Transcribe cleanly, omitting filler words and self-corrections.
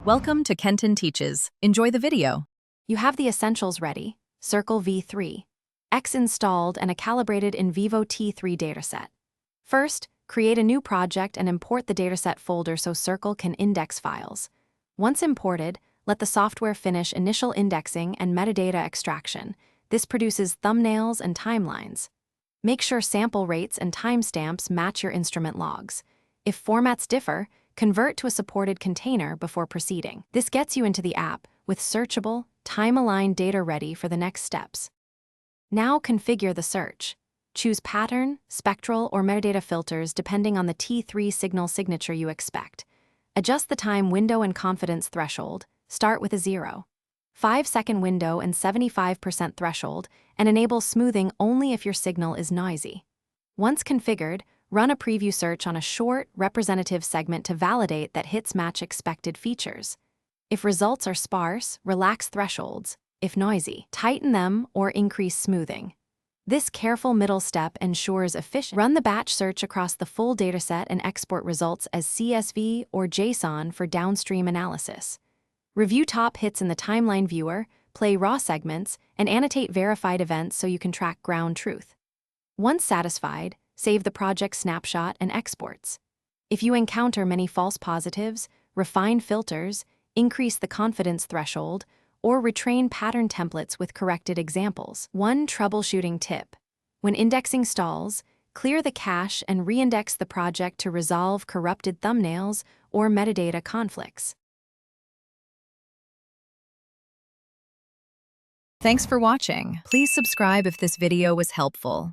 Welcome to Kenton Teaches. Enjoy the video. You have the essentials ready: Circle v3, X installed, and a calibrated in Vivo T3 dataset. First, create a new project and import the dataset folder so Circle can index files. Once imported, let the software finish initial indexing and metadata extraction. This produces thumbnails and timelines. Make sure sample rates and timestamps match your instrument logs. If formats differ, convert to a supported container before proceeding. This gets you into the app with searchable, time-aligned data ready for the next steps. Now configure the search. Choose pattern, spectral, or metadata filters depending on the T3 signal signature you expect. Adjust the time window and confidence threshold. Start with a 0. 5-second window and 75% threshold, and enable smoothing only if your signal is noisy. Once configured, run a preview search on a short, representative segment to validate that hits match expected features. If results are sparse, relax thresholds. If noisy, tighten them or increase smoothing. This careful middle step ensures efficient. Run the batch search across the full dataset and export results as CSV or JSON for downstream analysis. Review top hits in the timeline viewer, play raw segments, and annotate verified events so you can track ground truth. Once satisfied, save the project snapshot and exports. If you encounter many false positives, refine filters, increase the confidence threshold, or retrain pattern templates with corrected examples. One troubleshooting tip: when indexing stalls, clear the cache and reindex the project to resolve corrupted thumbnails or metadata conflicts. Thanks for watching. Please subscribe if this video was helpful.